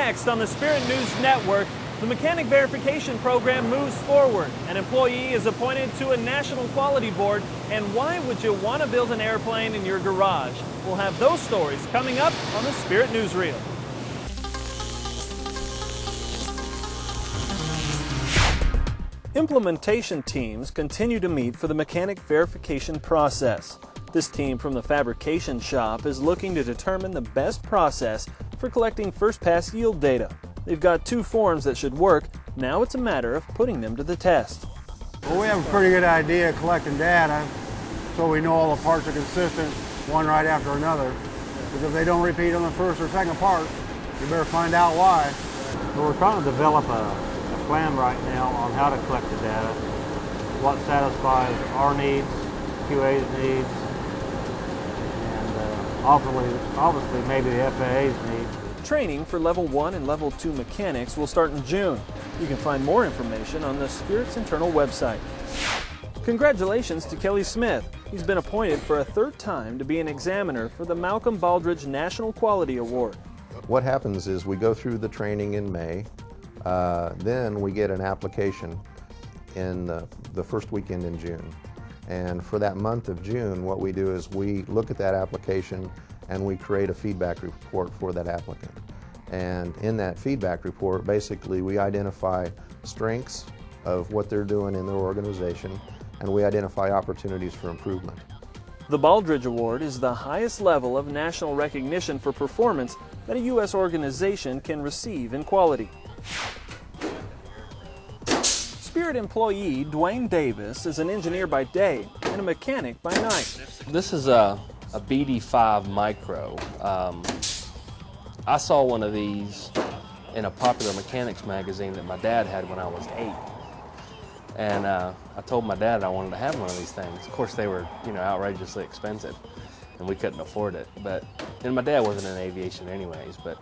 Next on the Spirit News Network, the mechanic verification program moves forward. An employee is appointed to a national quality board. And why would you want to build an airplane in your garage? We'll have those stories coming up on the Spirit Newsreel. Implementation teams continue to meet for the mechanic verification process. This team from the fabrication shop is looking to determine the best process for collecting first pass yield data. They've got 2 forms that should work. Now it's a matter of putting them to the test. Well, we have a pretty good idea of collecting data, so we know all the parts are consistent, one right after another. Because if they don't repeat on the first or second part, you better find out why. Well, we're trying to develop a plan right now on how to collect the data, what satisfies our needs, QA's needs, and obviously maybe the FAA's needs. Training for Level 1 and Level 2 mechanics will start in June. You can find more information on the Spirit's internal website. Congratulations to Kelly Smith. He's been appointed for a 3rd time to be an examiner for the Malcolm Baldridge National Quality Award. What happens is we go through the training in May, then we get an application in the first weekend in June. And for that month of June, what we do is we look at that application and we create a feedback report for that applicant. And in that feedback report, basically we identify strengths of what they're doing in their organization, and we identify opportunities for improvement. The Baldridge Award is the highest level of national recognition for performance that a U.S. organization can receive in quality. Spirit employee Duane Davis is an engineer by day and a mechanic by night. This is a BD5 Micro. I saw one of these in a Popular Mechanics magazine that my dad had when I was 8. And I told my dad I wanted to have one of these things. Of course, they were, outrageously expensive, and we couldn't afford it. And my dad wasn't in aviation anyways, but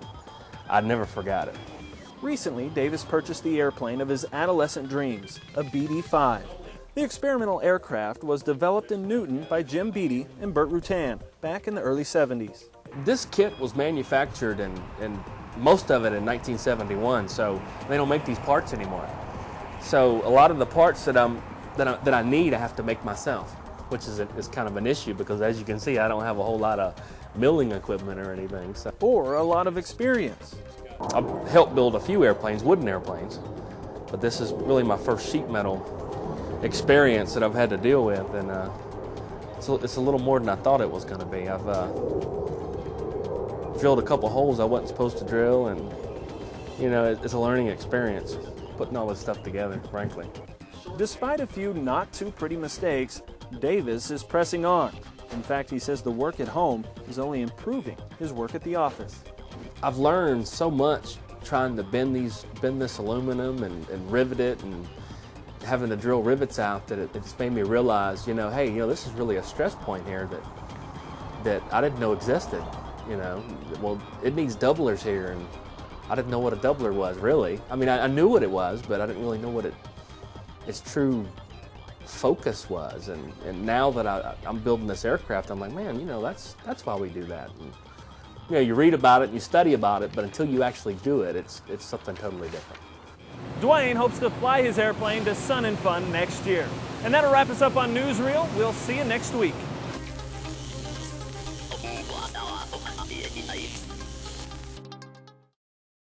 I never forgot it. Recently, Davis purchased the airplane of his adolescent dreams, a BD-5. The experimental aircraft was developed in Newton by Jim Beatty and Burt Rutan back in the early 70s. This kit was manufactured and most of it in 1971, so they don't make these parts anymore. So a lot of the parts that I need, I have to make myself, which is kind of an issue because, as you can see, I don't have a whole lot of milling equipment or anything. So. Or a lot of experience. I've helped build a few airplanes, wooden airplanes, but this is really my first sheet metal experience that I've had to deal with, and it's a little more than I thought it was going to be. I've drilled a couple holes I wasn't supposed to drill, and it's a learning experience putting all this stuff together, frankly. Despite a few not too pretty mistakes, Davis is pressing on. In fact, he says the work at home is only improving his work at the office. I've learned so much trying to bend this aluminum and rivet it, and having to drill rivets out, that it just made me realize, hey, this is really a stress point here that I didn't know existed. Well, it needs doublers here, and I didn't know what a doubler was, really. I mean, I knew what it was, but I didn't really know what its true focus was. And now that I'm building this aircraft, I'm like, man, that's why we do that. And, you read about it and you study about it, but until you actually do it, it's something totally different. Duane hopes to fly his airplane to Sun and Fun next year. And that'll wrap us up on Newsreel. We'll see you next week.